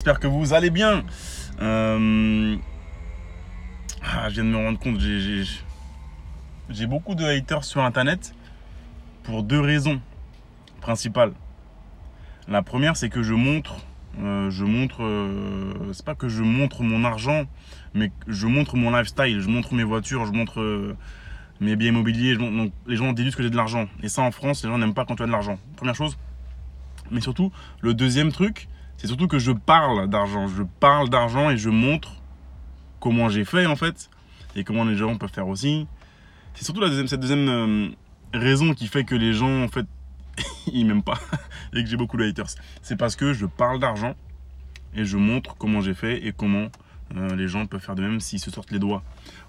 j'espère que vous allez bien. Je viens de me rendre compte, j'ai beaucoup de haters sur internet pour deux raisons principales. La première, c'est que c'est pas que je montre mon argent, mais je montre mon lifestyle, je montre mes voitures, je montre mes biens immobiliers, donc les gens déduisent que j'ai de l'argent. Et ça, en France, les gens n'aiment pas quand tu as de l'argent. Première chose. Mais surtout, le deuxième truc, c'est surtout que je parle d'argent. Je parle d'argent et je montre comment j'ai fait en fait, et comment les gens peuvent faire aussi. C'est surtout cette deuxième raison qui fait que les gens en fait, ils m'aiment pas et que j'ai beaucoup de haters. C'est parce que je parle d'argent et je montre comment j'ai fait et comment les gens peuvent faire de même s'ils se sortent les doigts.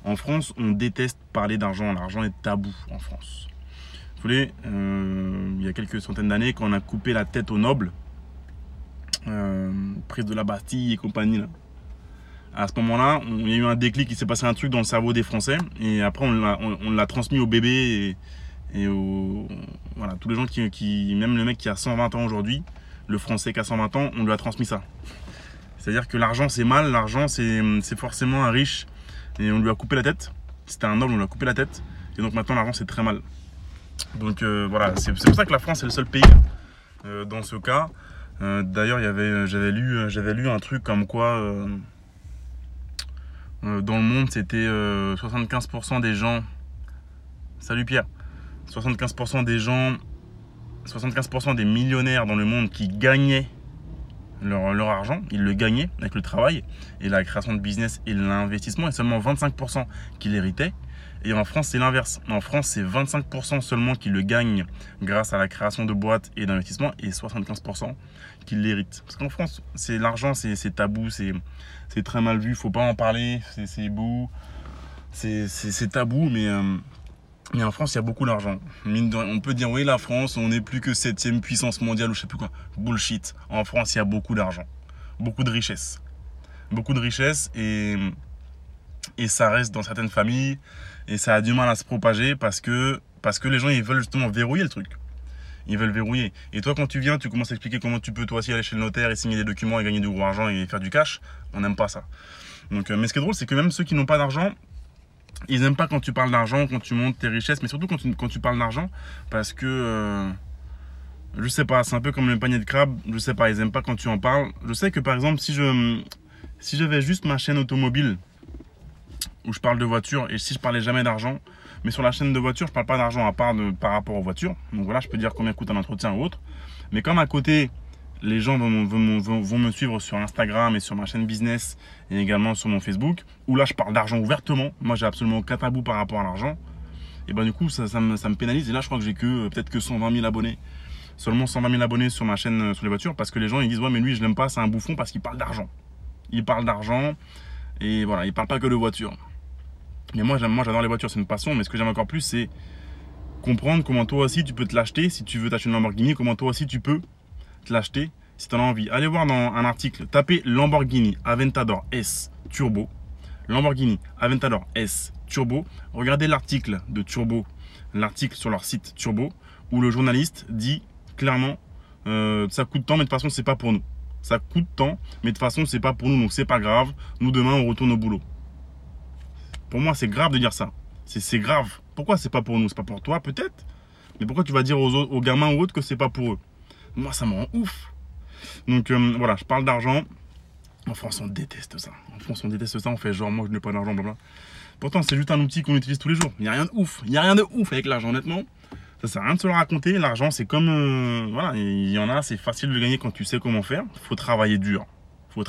En France, on déteste parler d'argent. L'argent est tabou en France. Vous voulez, il y a quelques centaines d'années, quand on a coupé la tête aux nobles, prise de la Bastille et compagnie, là. À ce moment-là, il y a eu un déclic, il s'est passé un truc dans le cerveau des Français, et après on l'a transmis aux bébés et voilà, tous les gens même le mec qui a 120 ans aujourd'hui, le Français qui a 120 ans, on lui a transmis ça. C'est-à-dire que l'argent c'est mal, l'argent c'est forcément un riche, et on lui a coupé la tête. C'était un noble, on lui a coupé la tête, et donc maintenant l'argent c'est très mal. Donc voilà, c'est pour ça que la France est le seul pays dans ce cas. D'ailleurs, j'avais lu un truc comme quoi dans le monde, c'était 75% des gens. Salut Pierre. 75% des gens, 75% des millionnaires dans le monde qui gagnaient leur argent, ils le gagnaient avec le travail et la création de business et l'investissement, et seulement 25% qui l'héritaient. Et en France, c'est l'inverse. En France, c'est 25% seulement qui le gagnent grâce à la création de boîtes et d'investissements, et 75% qui l'héritent. Parce qu'en France, l'argent, c'est tabou, c'est très mal vu, faut pas en parler, c'est beau, c'est tabou, mais en France, il y a beaucoup d'argent. On peut dire, oui, la France, on n'est plus que 7e puissance mondiale ou je sais plus quoi. Bullshit. En France, il y a beaucoup d'argent, beaucoup de richesse. Beaucoup de richesse, et ça reste dans certaines familles, et ça a du mal à se propager parce que les gens, ils veulent justement verrouiller le truc. Ils veulent verrouiller. Et toi, quand tu viens, tu commences à expliquer comment tu peux toi aussi aller chez le notaire et signer des documents et gagner du gros argent et faire du cash. On n'aime pas ça. Donc, mais ce qui est drôle, c'est que même ceux qui n'ont pas d'argent, ils n'aiment pas quand tu parles d'argent, quand tu montes tes richesses, mais surtout quand tu parles d'argent, parce que je sais pas, c'est un peu comme le panier de crabe. Je sais pas, ils n'aiment pas quand tu en parles. Je sais que par exemple, si j'avais juste ma chaîne automobile où je parle de voiture, et si je parlais jamais d'argent, mais sur la chaîne de voiture, je parle pas d'argent à part par rapport aux voitures. Donc voilà, je peux dire combien coûte un entretien ou autre. Mais comme à côté, les gens vont me suivre sur Instagram et sur ma chaîne business, et également sur mon Facebook, où là je parle d'argent ouvertement. Moi, j'ai absolument aucun tabou par rapport à l'argent. Et ben du coup, ça me pénalise. Et là, je crois que j'ai peut-être que 120 000 abonnés. Seulement 120 000 abonnés sur ma chaîne sur les voitures, parce que les gens ils disent, ouais, mais lui, je l'aime pas, c'est un bouffon parce qu'il parle d'argent. Il parle d'argent, et voilà, il parle pas que de voiture. Mais moi j'adore les voitures, c'est une passion, mais ce que j'aime encore plus, c'est comprendre comment toi aussi tu peux te l'acheter. Si tu veux t'acheter une Lamborghini, comment toi aussi tu peux te l'acheter si tu en as envie. Allez voir dans un article, tapez Lamborghini Aventador S Turbo. Lamborghini Aventador S Turbo. Regardez l'article de Turbo, l'article sur leur site Turbo, où le journaliste dit clairement ça coûte tant, mais de toute façon c'est pas pour nous. Ça coûte tant, mais de toute façon c'est pas pour nous, donc c'est pas grave. Nous demain on retourne au boulot. Pour moi, c'est grave de dire ça. C'est grave. Pourquoi c'est pas pour nous? C'est pas pour toi, peut-être. Mais pourquoi tu vas dire aux gamins ou autres que c'est pas pour eux? Moi, ça me rend ouf. Donc voilà, je parle d'argent. En France, on déteste ça. En France, on déteste ça. On fait genre, moi, je n'ai pas d'argent, blablabla. Pourtant, c'est juste un outil qu'on utilise tous les jours. Il n'y a rien de ouf. Il n'y a rien de ouf avec l'argent, honnêtement. Ça sert à rien de se le raconter. L'argent, c'est comme... voilà, il y en a, c'est facile de gagner quand tu sais comment faire. Il faut travailler dur. Mais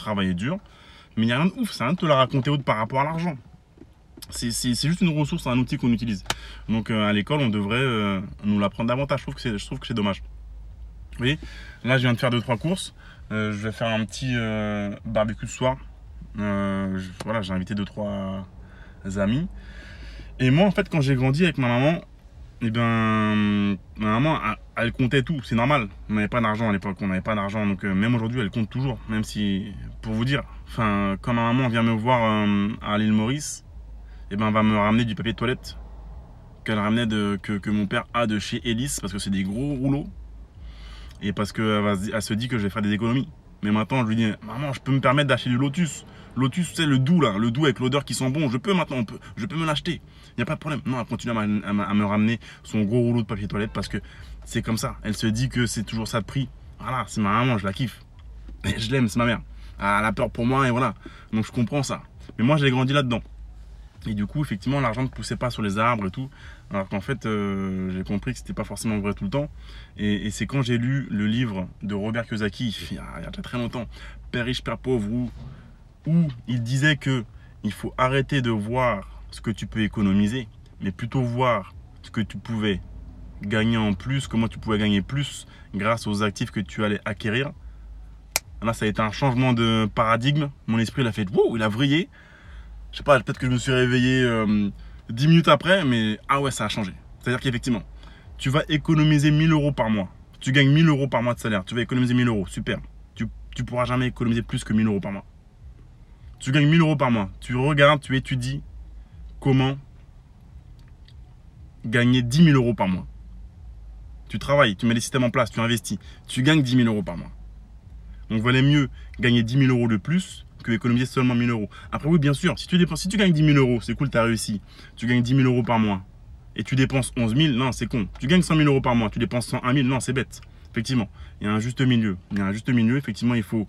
il n'y a rien de ouf. C'est rien de te la raconter autre par rapport à l'argent. C'est juste une ressource, un outil qu'on utilise. Donc à l'école, on devrait nous l'apprendre davantage. Je trouve que c'est dommage. Vous voyez, là, je viens de faire 2-3 courses. Je vais faire un petit barbecue ce soir. Voilà, j'ai invité 2-3 amis. Et moi, en fait, quand j'ai grandi avec ma maman, eh ben, ma maman, elle comptait tout. C'est normal. On n'avait pas d'argent à l'époque. On n'avait pas d'argent. Donc même aujourd'hui, elle compte toujours. Même si, pour vous dire, quand ma maman vient me voir à l'île Maurice, et ben, elle va me ramener du papier de toilette qu'elle ramenait que mon père a de chez Elis, parce que c'est des gros rouleaux, et parce qu'elle se dit que je vais faire des économies. Mais maintenant, je lui dis, maman, je peux me permettre d'acheter du Lotus. Lotus, c'est le doux là, le doux avec l'odeur qui sent bon. Je peux maintenant, je peux me l'acheter. Il n'y a pas de problème. Non, elle continue à me ramener son gros rouleau de papier toilette parce que c'est comme ça. Elle se dit que c'est toujours ça de prix. Voilà, c'est ma maman, je la kiffe. Et je l'aime, c'est ma mère. Elle a peur pour moi et voilà. Donc je comprends ça. Mais moi, j'ai grandi là-dedans. Et du coup, effectivement, l'argent ne poussait pas sur les arbres et tout. Alors qu'en fait, j'ai compris que c'était pas forcément vrai tout le temps. Et c'est quand j'ai lu le livre de Robert Kiyosaki, il y a déjà très longtemps, Père riche, Père pauvre, où il disait que il faut arrêter de voir ce que tu peux économiser, mais plutôt voir ce que tu pouvais gagner en plus, comment tu pouvais gagner plus grâce aux actifs que tu allais acquérir. Là, ça a été un changement de paradigme. Mon esprit, il a fait, wow, il a vrillé. Je sais pas, peut-être que je me suis réveillé 10 minutes après, mais ah ouais, ça a changé. C'est-à-dire qu'effectivement, tu vas économiser 1000 euros par mois. Tu gagnes 1000 euros par mois de salaire. Tu vas économiser 1000 euros. Super. Tu pourras jamais économiser plus que 1000 euros par mois. Tu gagnes 1000 euros par mois. Tu regardes, tu étudies comment gagner 10 000 euros par mois. Tu travailles, tu mets les systèmes en place, tu investis. Tu gagnes 10 000 euros par mois. Donc, valait mieux gagner 10 000 euros de plus que économiser seulement 1000 euros. Après, oui, bien sûr, si tu gagnes 10 000 euros, c'est cool, tu as réussi. Tu gagnes 10 000 euros par mois et tu dépenses 11 000, non, c'est con. Tu gagnes 100 000 euros par mois, tu dépenses 101 000, non, c'est bête. Effectivement, il y a un juste milieu. Effectivement, il faut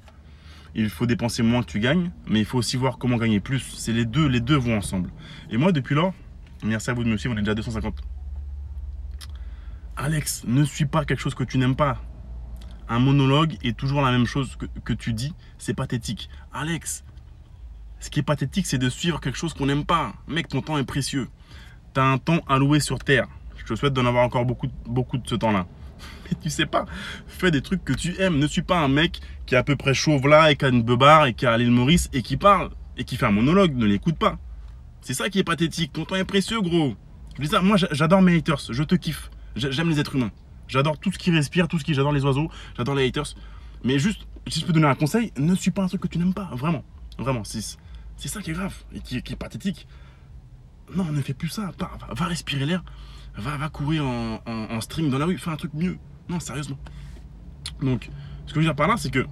dépenser moins que tu gagnes, mais il faut aussi voir comment gagner plus. C'est les deux vont ensemble. Et moi, depuis lors, merci à vous de me suivre, on est déjà 250. Alex, ne suis pas quelque chose que tu n'aimes pas. Un monologue est toujours la même chose que tu dis, c'est pathétique. Alex, ce qui est pathétique, c'est de suivre quelque chose qu'on n'aime pas. Mec, ton temps est précieux. Tu as un temps alloué sur Terre. Je te souhaite d'en avoir encore beaucoup de ce temps-là. Mais tu sais pas, fais des trucs que tu aimes. Ne suis pas un mec qui est à peu près chauve là et qui a une beubare et qui a l'île Maurice et qui parle et qui fait un monologue. Ne l'écoute pas. C'est ça qui est pathétique. Ton temps est précieux, gros. Je dis ça, moi, j'adore mes haters. Je te kiffe. J'aime les êtres humains. J'adore tout ce qui respire, j'adore les oiseaux, j'adore les haters. Mais juste, si je peux donner un conseil, ne suis pas un truc que tu n'aimes pas. Vraiment. Vraiment. C'est ça qui est grave et qui est pathétique. Non, ne fais plus ça. Va respirer l'air. Va courir en string dans la rue. Fais un truc mieux. Non, sérieusement. Donc, ce que je veux dire par là, c'est que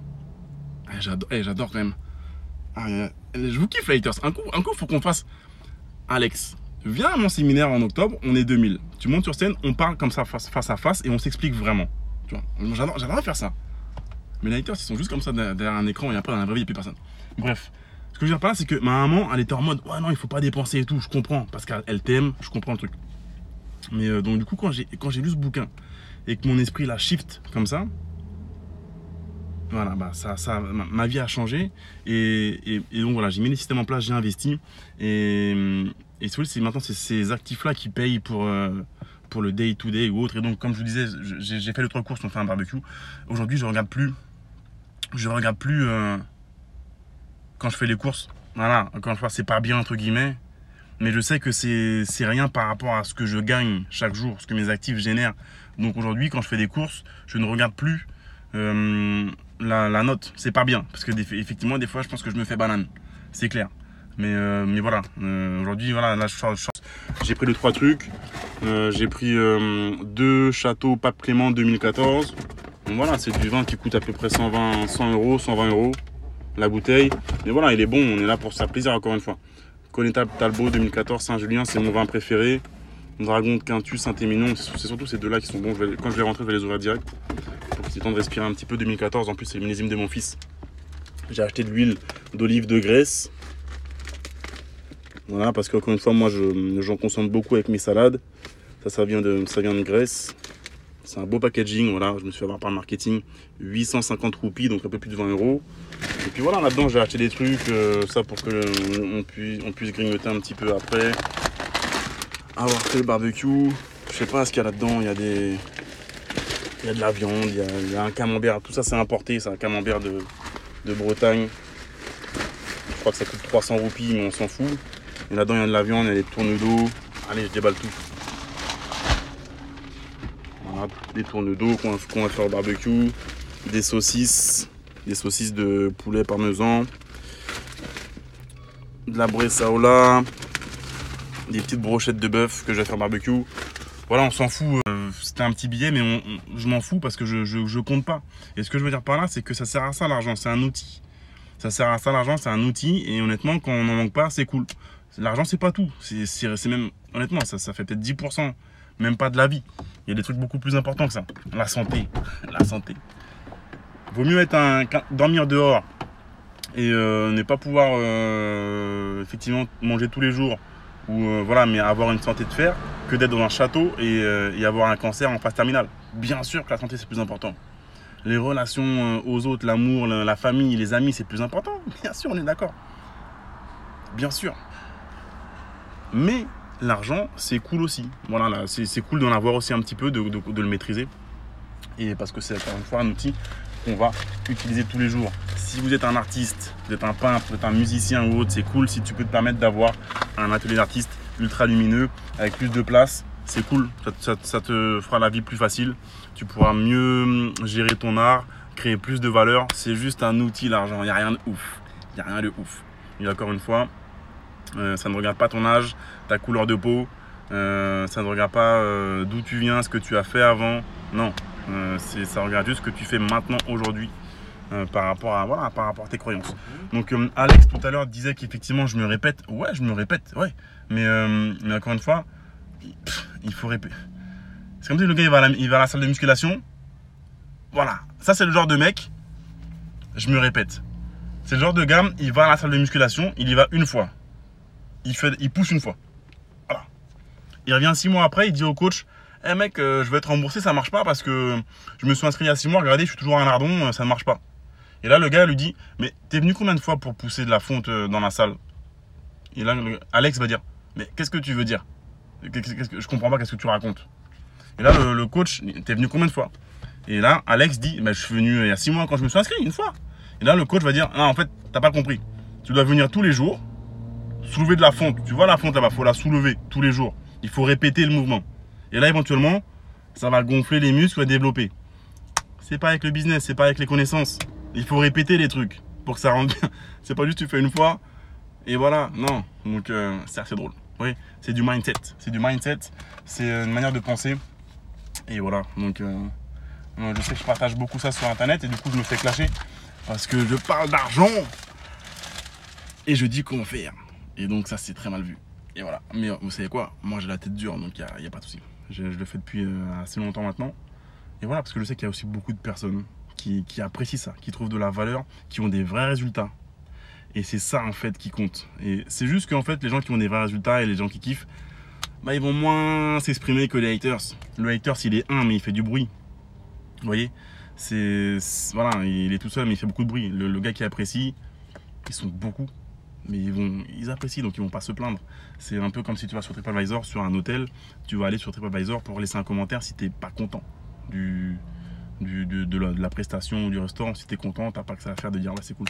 j'adore quand même. Je vous kiffe les haters. Un coup, faut qu'on fasse. Alex, viens à mon séminaire en octobre, on est 2000. Tu montes sur scène, on parle comme ça face à face et on s'explique vraiment. Tu vois, j'adore faire ça. Mais les haters, ils sont juste comme ça derrière un écran et après dans la vraie vie, il n'y a plus personne. Bref, ce que je veux dire par là, c'est que ma maman, elle était en mode, ouais, non, il faut pas dépenser et tout. Je comprends, parce qu'elle t'aime, je comprends le truc. Mais donc, du coup, quand j'ai lu ce bouquin et que mon esprit la shift comme ça, voilà, bah ma vie a changé. Et donc, voilà, j'ai mis les systèmes en place, j'ai investi. Et maintenant, c'est ces actifs-là qui payent pour le day-to-day ou autre. Et donc, comme je vous disais, j'ai fait 2-3 courses, on fait un barbecue. Aujourd'hui, je regarde plus quand je fais les courses. Voilà, encore une fois, c'est pas bien, entre guillemets. Mais je sais que c'est rien par rapport à ce que je gagne chaque jour, ce que mes actifs génèrent. Donc aujourd'hui, quand je fais des courses, je ne regarde plus la note. C'est pas bien. Parce que effectivement, des fois, je pense que je me fais banane. C'est clair. Mais voilà, aujourd'hui, voilà, là, j'ai pris 2-3 trucs. J'ai pris 2 châteaux Pape Clément 2014. Donc voilà, c'est du vin qui coûte à peu près 100 euros, 120 euros la bouteille. Mais voilà, il est bon, on est là pour se faire plaisir encore une fois. Connétable Talbot 2014 Saint-Julien, c'est mon vin préféré. Dragon de Quintus, Saint-Émilion, c'est surtout ces deux-là qui sont bons. Quand je vais rentrer, je vais les ouvrir direct. Pour qu'il ait le temps de respirer un petit peu. 2014, en plus, c'est le millésime de mon fils. J'ai acheté de l'huile d'olive de Grèce. Voilà, parce qu'encore une fois, moi, j'en consomme beaucoup avec mes salades. Ça vient de Grèce. C'est un beau packaging, voilà, je me suis fait avoir par le marketing. 850 roupies, donc un peu plus de 20 euros. Et puis voilà, là-dedans, j'ai acheté des trucs, ça pour qu'on puisse grignoter un petit peu après. Avoir fait le barbecue, je sais pas ce qu'il y a là-dedans, il y a de la viande, il y a un camembert, tout ça c'est importé, c'est un camembert de Bretagne. Je crois que ça coûte 300 roupies, mais on s'en fout. Et là-dedans, il y a de la viande, il y a des tournes d'eau. Allez, je déballe tout. Voilà, des tournes d'eau qu'on va faire au barbecue. Des saucisses de poulet parmesan. De la bressaola. Des petites brochettes de bœuf que je vais faire au barbecue. voilà, on s'en fout. C'était un petit billet, mais je m'en fous parce que je compte pas. Et ce que je veux dire par là, c'est que ça sert à ça l'argent, c'est un outil. Ça sert à ça l'argent, c'est un outil. Et honnêtement, quand on n'en manque pas, c'est cool. L'argent, c'est pas tout. C'est même, honnêtement, ça fait peut-être 10%, même pas de la vie. Il y a des trucs beaucoup plus importants que ça. La santé. La santé. Vaut mieux dormir dehors et ne pas pouvoir effectivement manger tous les jours ou voilà, mais avoir une santé de fer que d'être dans un château et avoir un cancer en phase terminale. Bien sûr que la santé c'est plus important. Les relations aux autres, l'amour, la famille, les amis, c'est plus important. Bien sûr, on est d'accord. Bien sûr. Mais l'argent, c'est cool aussi. Voilà, c'est cool d'en avoir aussi un petit peu, de le maîtriser. Et parce que c'est encore une fois un outil qu'on va utiliser tous les jours. Si vous êtes un artiste, vous êtes un peintre, vous êtes un musicien ou autre, c'est cool si tu peux te permettre d'avoir un atelier d'artiste ultra lumineux avec plus de place. C'est cool, ça te fera la vie plus facile. Tu pourras mieux gérer ton art, créer plus de valeur. C'est juste un outil, l'argent. Il n'y a rien de ouf. Il n'y a rien de ouf. Et encore une fois, ça ne regarde pas ton âge, ta couleur de peau. Ça ne regarde pas d'où tu viens, ce que tu as fait avant. Non. Ça regarde juste ce que tu fais maintenant, aujourd'hui, par rapport à tes croyances. Donc Alex tout à l'heure disait qu'effectivement je me répète. Ouais, je me répète, ouais. Mais encore une fois, il faut répéter. C'est comme si le gars il va à la salle de musculation. Voilà, ça c'est le genre de mec, je me répète. C'est le genre de gars, il va à la salle de musculation, il y va une fois. Il pousse une fois. Voilà. Il revient 6 mois après, il dit au coach: Eh mec, je vais être remboursé, ça marche pas parce que je me suis inscrit il y a 6 mois, regardez, je suis toujours un lardon, ça ne marche pas. Et là, le gars lui dit: Mais t'es venu combien de fois pour pousser de la fonte dans la salle? Et là, Alex va dire: Mais qu'est-ce que tu veux dire? Je comprends pas, qu'est-ce que tu racontes? Et là, le coach: T'es venu combien de fois? Et là, Alex dit: Je suis venu il y a 6 mois quand je me suis inscrit, une fois. Et là, le coach va dire: Non, en fait, t'as pas compris. Tu dois venir tous les jours, soulever de la fonte. Tu vois la fonte là-bas, il faut la soulever tous les jours. Il faut répéter le mouvement. Et là, éventuellement, ça va gonfler les muscles et développer. C'est pas avec le business, c'est pas avec les connaissances. Il faut répéter les trucs pour que ça rentre bien. C'est pas juste tu fais une fois et voilà. Non. Donc, c'est assez drôle. Oui, c'est du mindset. C'est du mindset. C'est une manière de penser. Et voilà. Donc, je sais que je partage beaucoup ça sur Internet et du coup, je me fais clasher parce que je parle d'argent et je dis comment faire. Et donc, ça, c'est très mal vu. Et voilà. Mais vous savez quoi? Moi, j'ai la tête dure, donc il n'y a pas de souci. Je le fais depuis assez longtemps maintenant. Et voilà, parce que je sais qu'il y a aussi beaucoup de personnes qui apprécient ça, qui trouvent de la valeur, qui ont des vrais résultats. Et c'est ça, en fait, qui compte. Et c'est juste qu'en fait, les gens qui ont des vrais résultats et les gens qui kiffent, ils vont moins s'exprimer que les haters. Le haters, il est mais il fait du bruit. Vous voyez? Voilà, il est tout seul, mais il fait beaucoup de bruit. Le gars qui apprécie, ils sont beaucoup. Mais ils apprécient, donc ils vont pas se plaindre. C'est un peu comme si tu vas sur TripAdvisor, sur un hôtel, tu vas aller sur TripAdvisor pour laisser un commentaire si tu n'es pas content de la prestation ou du restaurant. Si tu es content, tu n'as pas que ça à faire de dire ouais, c'est cool.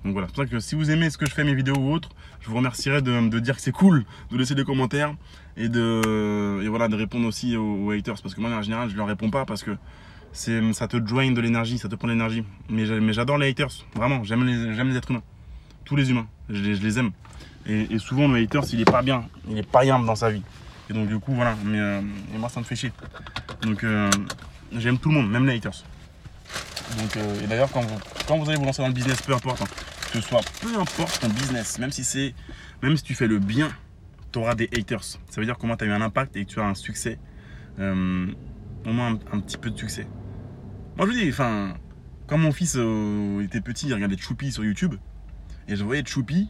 Donc voilà, c'est pour ça que si vous aimez ce que je fais, mes vidéos ou autres, je vous remercierai de dire que c'est cool, de laisser des commentaires et voilà, de répondre aussi aux haters. Parce que moi en général je leur réponds pas parce que ça te drain de l'énergie, ça te prend de l'énergie. Mais j'adore les haters, vraiment, j'aime les êtres humains. Tous les humains, je les aime. Et souvent, le haters, il est pas bien. Il est pas bien dans sa vie. Et donc, du coup, voilà. Et moi, ça me fait chier. Donc, j'aime tout le monde, même les haters. Donc, et d'ailleurs, quand vous allez vous lancer dans le business, peu importe, que ce soit, peu importe ton business, même si tu fais le bien, tu auras des haters. Ça veut dire comment tu as eu un impact et que tu as un succès. Au moins un petit peu de succès. Moi, je vous dis, quand mon fils était petit, il regardait Choupi sur YouTube. Et je voyais Choupi,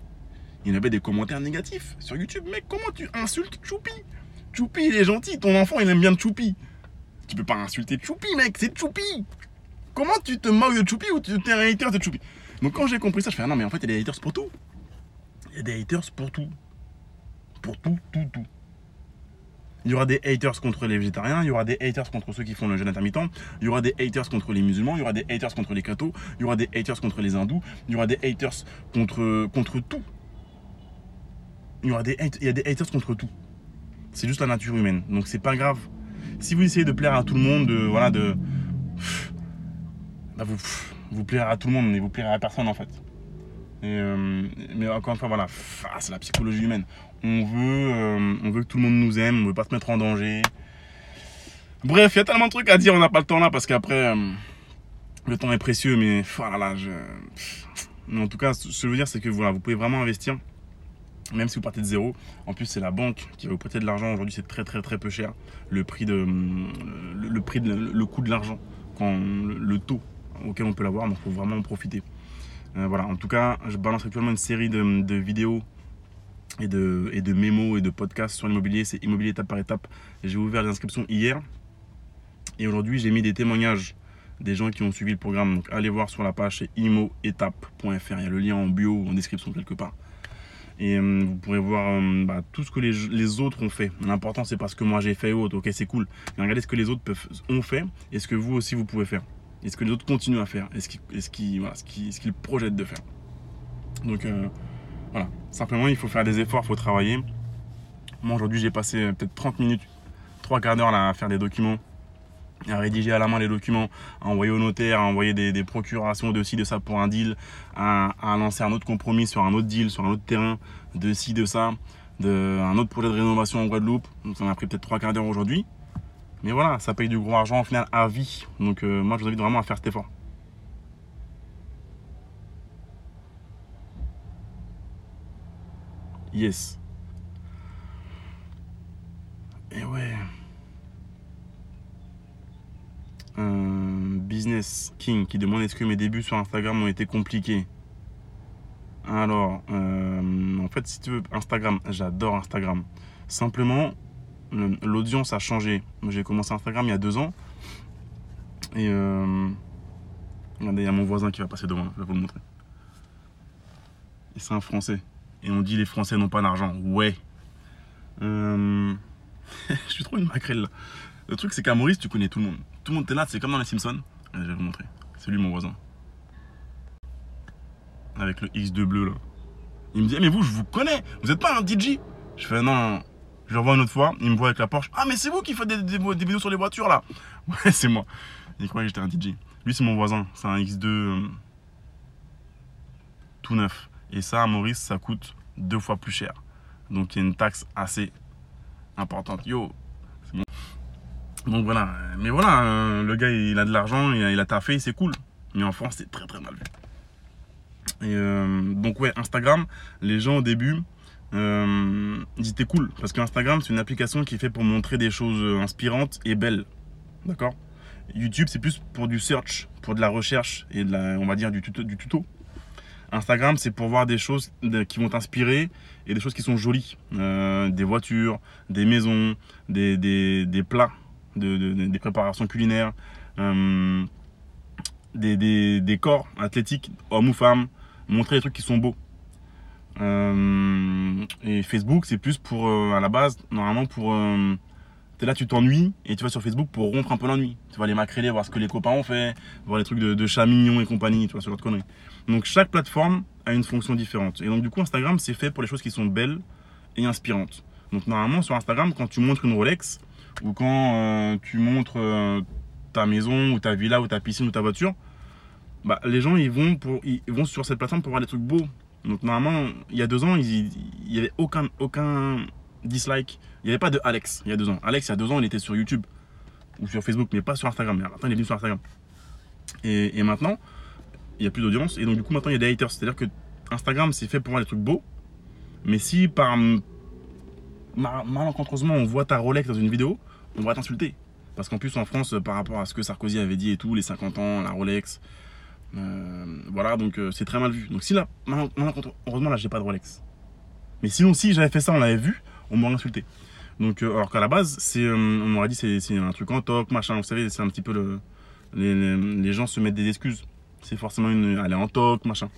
il y avait des commentaires négatifs sur YouTube. Mec, comment tu insultes Choupi? Choupi, il est gentil, ton enfant, il aime bien Choupi. Tu peux pas insulter Choupi, mec, c'est Choupi. Comment tu te moques de Choupi ou tu es un hater de Choupi? Donc quand j'ai compris ça, je fais non, mais en fait, il y a des haters pour tout. Il y a des haters pour tout. Pour tout. Il y aura des haters contre les végétariens, il y aura des haters contre ceux qui font le jeûne intermittent, il y aura des haters contre les musulmans, il y aura des haters contre les cathos, il y aura des haters contre les hindous, il y aura des haters contre tout. Il y a des haters contre tout. C'est juste la nature humaine, donc c'est pas grave. Si vous essayez de plaire à tout le monde, vous plairez à tout le monde, mais vous plairez à personne en fait. Mais encore une fois, voilà, c'est la psychologie humaine. On veut que tout le monde nous aime, on veut pas se mettre en danger. Bref, il y a tellement de trucs à dire, on n'a pas le temps là parce qu'après, le temps est précieux, mais voilà, là, mais en tout cas, ce que je veux dire, c'est que voilà, vous pouvez vraiment investir, même si vous partez de zéro. En plus, c'est la banque qui va vous prêter de l'argent. Aujourd'hui, c'est très très très peu cher. Le prix le coût de l'argent, le taux auquel on peut l'avoir, donc il faut vraiment en profiter. Voilà, en tout cas, je balance actuellement une série de vidéos et de mémos et de podcasts sur l'immobilier. C'est immobilier étape par étape. J'ai ouvert les inscriptions hier et aujourd'hui, j'ai mis des témoignages des gens qui ont suivi le programme. Donc, allez voir sur la page, c'est immoetape.fr. Il y a le lien en bio ou en description quelque part. Et vous pourrez voir tout ce que les autres ont fait. L'important, c'est pas ce que moi j'ai fait ou autre. Ok, c'est cool. Mais regardez ce que les autres ont fait et ce que vous aussi vous pouvez faire. Et ce que les autres continuent à faire. Et ce qu'ils projettent de faire. Donc voilà. Simplement, il faut faire des efforts, il faut travailler. Moi, aujourd'hui, j'ai passé peut-être 30 minutes, 3 quarts d'heure là, à faire des documents, à rédiger à la main les documents, à envoyer au notaire, à envoyer des procurations de ci, de ça pour un deal, à lancer un autre compromis sur un autre deal, sur un autre terrain, de ci, de ça, un autre projet de rénovation en Guadeloupe. Donc ça m'a pris peut-être 3 quarts d'heure aujourd'hui. Mais voilà, ça paye du gros argent au final à vie. Donc moi, je vous invite vraiment à faire cet effort. Yes. Et ouais. Business King qui demande est-ce que mes débuts sur Instagram ont été compliqués. Alors, en fait, si tu veux, Instagram, j'adore Instagram. Simplement, l'audience a changé. J'ai commencé Instagram il y a 2 ans. Et regardez, il y a mon voisin qui va passer devant, je vais vous le montrer. Et c'est un Français. Et on dit les Français n'ont pas d'argent. Ouais. Je suis trop une maquerelle là. Le truc, c'est qu'à Maurice, tu connais tout le monde. Tout le monde est là, c'est comme dans les Simpsons. Je vais vous montrer. C'est lui, mon voisin. Avec le X2 bleu, là. Il me dit, mais vous, je vous connais. Vous n'êtes pas un DJ? Je fais, non. Je le revois une autre fois. Il me voit avec la Porsche. Ah, mais c'est vous qui faites des vidéos sur les voitures, là. Ouais, c'est moi. Il croyait que j'étais un DJ. Lui, c'est mon voisin. C'est un X2 tout neuf. Et ça, à Maurice, ça coûte 2 fois plus cher. Donc, il y a une taxe assez importante. Yo, c'est bon. Donc voilà, mais voilà, le gars il a de l'argent, il a taffé, c'est cool. Mais en France, c'est très très mal vu. Et donc ouais, Instagram, les gens au début ils étaient cool. Parce qu'Instagram, c'est une application qui est faite pour montrer des choses inspirantes et belles. D'accord? YouTube, c'est plus pour du search, pour de la recherche et on va dire du tuto. Instagram, c'est pour voir des choses qui vont t'inspirer et des choses qui sont jolies. Des voitures, des maisons, des plats. Des préparations culinaires, des corps athlétiques, hommes ou femmes, montrer des trucs qui sont beaux. Et Facebook, c'est plus pour, à la base, normalement pour... t'es là, tu t'ennuies et tu vas sur Facebook pour rompre un peu l'ennui. Tu vas aller macréler, voir ce que les copains ont fait, voir les trucs de chats mignons et compagnie, tu vois, ce genre de conneries. Donc chaque plateforme a une fonction différente. Et donc du coup, Instagram, c'est fait pour les choses qui sont belles et inspirantes. Donc normalement, sur Instagram, quand tu montres une Rolex, ou quand tu montres ta maison, ou ta villa, ou ta piscine, ou ta voiture, bah, les gens ils vont sur cette plateforme pour voir des trucs beaux. Donc normalement, il y a 2 ans, il n'y avait aucun dislike. Il n'y avait pas de Alex il y a 2 ans. Alex, il y a 2 ans, il était sur YouTube ou sur Facebook, mais pas sur Instagram. Mais maintenant, il est venu sur Instagram. Et maintenant, il n'y a plus d'audience. Et donc du coup, maintenant, il y a des haters. C'est-à-dire que Instagram, c'est fait pour voir des trucs beaux. Mais si par malencontreusement, on voit ta Rolex dans une vidéo, on va t'insulter. Parce qu'en plus, en France, par rapport à ce que Sarkozy avait dit et tout, les 50 ans, la Rolex, voilà, donc c'est très mal vu. Donc si là, heureusement, là, j'ai pas de Rolex. Mais sinon, si j'avais fait ça, on l'avait vu, on m'aurait insulté. Donc, alors qu'à la base, on m'aurait dit c'est un truc en toc, machin. Vous savez, c'est un petit peu les gens se mettent des excuses. C'est forcément elle est en toc, machin.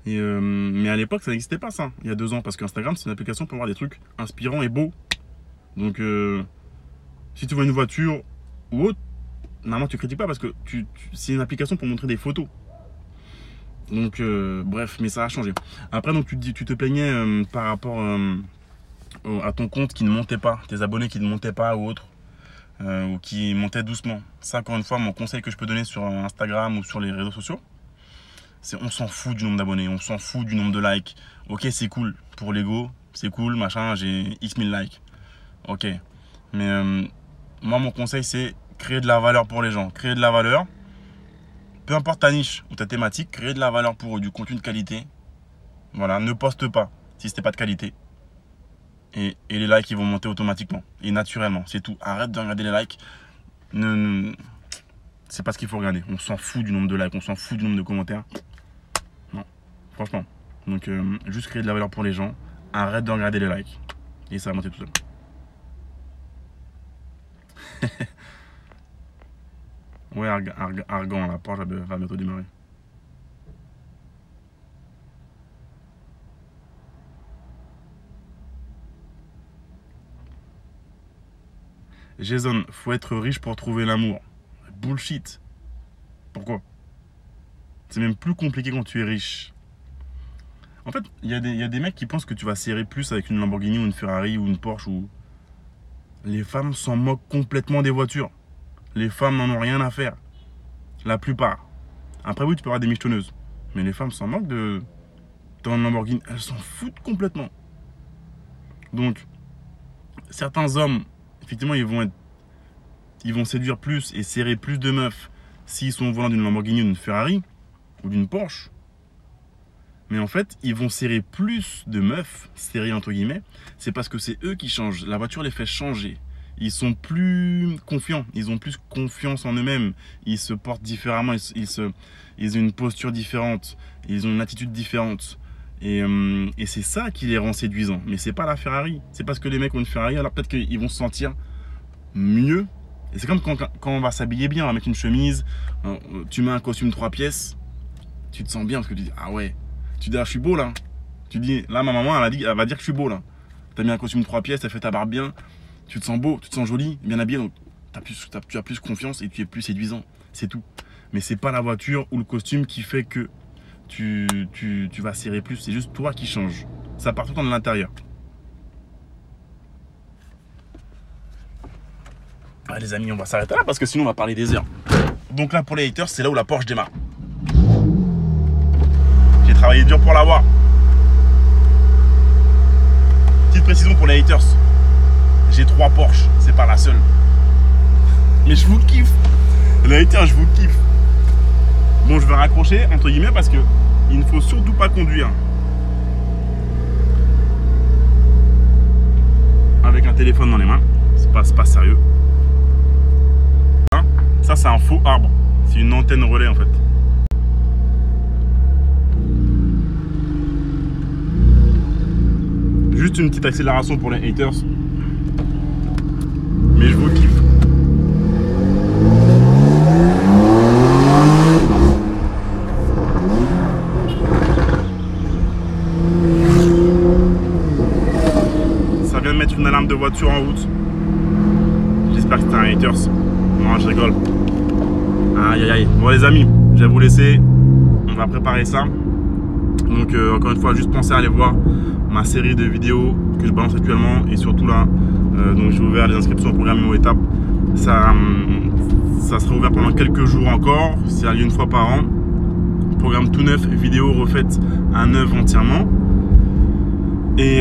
Mais à l'époque, ça n'existait pas ça, il y a 2 ans, parce qu'Instagram, c'est une application pour voir des trucs inspirants et beaux. Donc, si tu vois une voiture ou autre, normalement, tu critiques pas parce que c'est une application pour montrer des photos. Donc, bref, mais ça a changé. Après, donc, tu te plaignais par rapport à ton compte qui ne montait pas, tes abonnés qui ne montaient pas ou autre, ou qui montaient doucement. Ça, encore une fois, mon conseil que je peux donner sur Instagram ou sur les réseaux sociaux, c'est on s'en fout du nombre d'abonnés, on s'en fout du nombre de likes. Ok, c'est cool pour l'ego, c'est cool, machin, j'ai X 1000 likes. Ok, mais moi, mon conseil, c'est créer de la valeur pour les gens. Créer de la valeur. Peu importe ta niche ou ta thématique, créer de la valeur pour eux, du contenu de qualité. Voilà, ne poste pas si ce n'est pas de qualité. Et les likes, ils vont monter automatiquement et naturellement. C'est tout. Arrête de regarder les likes. C'est pas ce qu'il faut regarder. On s'en fout du nombre de likes, on s'en fout du nombre de commentaires. Non, franchement. Donc, juste créer de la valeur pour les gens. Arrête de regarder les likes. Et ça va monter tout seul. Ouais, Argan, la Porsche va bientôt démarrer. Jason, faut être riche pour trouver l'amour. Bullshit. Pourquoi? C'est même plus compliqué quand tu es riche. En fait, il y a des mecs qui pensent que tu vas serrer plus avec une Lamborghini ou une Ferrari ou une Porsche. Les femmes s'en moquent complètement des voitures. Les femmes n'en ont rien à faire. La plupart. Après, oui, tu peux avoir des michetonneuses. Mais les femmes s'en moquent de ton Lamborghini. Elles s'en foutent complètement. Donc, certains hommes, effectivement, ils vont séduire plus et serrer plus de meufs s'ils sont au volant d'une Lamborghini ou d'une Ferrari ou d'une Porsche. Mais en fait, ils vont serrer plus de meufs, serrer entre guillemets, c'est parce que c'est eux qui changent. La voiture les fait changer. Ils sont plus confiants, ils ont plus confiance en eux-mêmes, ils se portent différemment, ils ont une posture différente, ils ont une attitude différente. Et c'est ça qui les rend séduisants. Mais c'est pas la Ferrari. C'est parce que les mecs ont une Ferrari, alors peut-être qu'ils vont se sentir mieux. Et c'est comme quand on va s'habiller bien, on va mettre une chemise, tu mets un costume 3 pièces, tu te sens bien parce que tu dis, ah ouais, tu dis, ah, je suis beau là. Tu dis, là ma maman elle va dire que je suis beau là. Tu as mis un costume 3 pièces, tu as fait ta barbe bien, tu te sens beau, tu te sens joli, bien habillé, donc tu as plus confiance et tu es plus séduisant. C'est tout. Mais c'est pas la voiture ou le costume qui fait que tu vas serrer plus, c'est juste toi qui changes. Ça part tout dans l'intérieur. Ah, les amis, on va s'arrêter là parce que sinon on va parler des heures. Donc là pour les haters, c'est là où la Porsche démarre. J'ai travaillé dur pour l'avoir. Petite précision pour les haters. J'ai 3 Porsche, c'est pas la seule. Mais je vous kiffe. Les haters, je vous kiffe. Bon, je vais raccrocher entre guillemets parce que il ne faut surtout pas conduire avec un téléphone dans les mains. C'est pas sérieux. Ça, c'est un faux arbre. C'est une antenne relais en fait. Juste une petite accélération pour les haters. Mais je vous kiffe. Ça vient de mettre une alarme de voiture en route. J'espère que c'était un haters. Non, je rigole. Aïe aïe aïe. Bon les amis, je vais vous laisser. On va préparer ça. Donc encore une fois, juste pensez à aller voir ma série de vidéos que je balance actuellement. Et surtout là, donc j'ai ouvert les inscriptions au programme Imo Étape. Ça sera ouvert pendant quelques jours encore. C'est à lieu une fois par an. Programme tout neuf, vidéo refaite à neuf entièrement. Et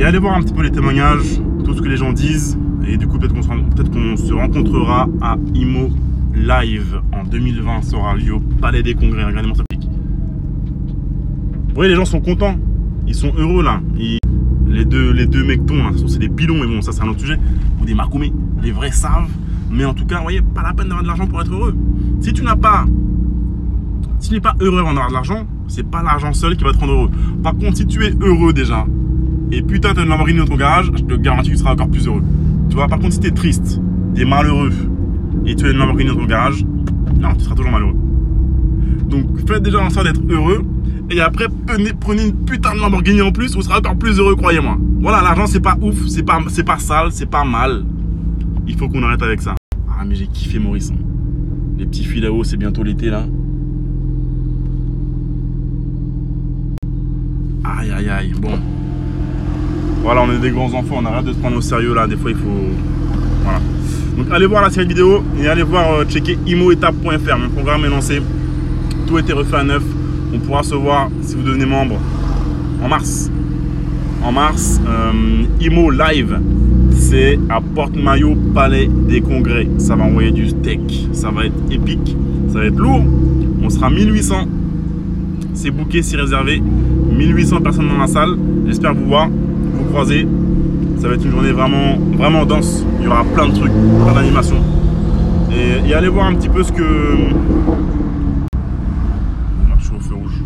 allez voir un petit peu les témoignages, tout ce que les gens disent. Et du coup, peut-être qu'on se rencontrera à Imo Live en 2020. Ça aura lieu au Palais des Congrès. Regardez-moi ça pique. Vous voyez, les gens sont contents. Ils sont heureux là. Les deux mectons, là, c'est des pilons, mais bon, ça c'est un autre sujet. Ou des macoumés. Les vrais savent. Mais en tout cas, vous voyez, pas la peine d'avoir de l'argent pour être heureux. Si tu n'es pas heureux avant d'avoir de l'argent, c'est pas l'argent seul qui va te rendre heureux. Par contre, si tu es heureux déjà, et putain, tu as une Lamborghini dans ton garage, je te garantis que tu seras encore plus heureux. Tu vois, par contre, si tu es triste, tu es malheureux, et tu as une Lamborghini dans ton garage, non, tu seras toujours malheureux. Donc, faites déjà en sorte d'être heureux, et après, prenez une putain de Lamborghini en plus, vous serez encore plus heureux, croyez-moi. Voilà, l'argent, c'est pas ouf, c'est pas sale, c'est pas mal. Il faut qu'on arrête avec ça. Ah, mais j'ai kiffé Maurice. Les petits fils là-haut, c'est bientôt l'été, là. Aïe, aïe, aïe, bon. Voilà, on est des grands enfants, on arrête de se prendre au sérieux là, des fois il faut... Voilà. Donc allez voir la série de vidéos et allez voir, checker imoétape.fr, mon programme est lancé, tout a été refait à neuf, on pourra se voir si vous devenez membre en mars. En mars, Imo Live, C'est à Porte-Maillot, Palais des Congrès. Ça va envoyer du steak. Ça va être épique. Ça va être lourd. On sera 1800. C'est booké, c'est réservé. 1800 personnes dans la salle. J'espère vous voir, vous croiser. Ça va être une journée vraiment, vraiment dense. Il y aura plein de trucs, plein d'animations. Et allez voir un petit peu ce que... Je suis au feu rouge.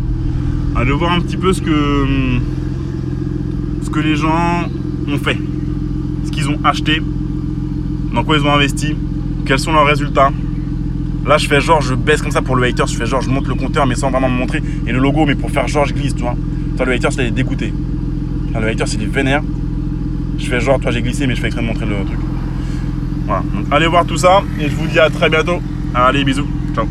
Allez voir un petit peu ce que les gens ont fait. Ce qu'ils ont acheté. Dans quoi ils ont investi. Quels sont leurs résultats. Là, je fais genre, je baisse comme ça pour le hater. Je fais genre, je monte le compteur, mais sans vraiment me montrer. Et le logo, mais pour faire genre, je glisse, tu vois. Toi, le hater, c'est dégoûté. Là, le hater, c'est des vénères. Je fais genre, toi, j'ai glissé, mais je fais exprès de montrer le truc. Voilà. Donc, allez voir tout ça. Et je vous dis à très bientôt. Allez, bisous. Ciao.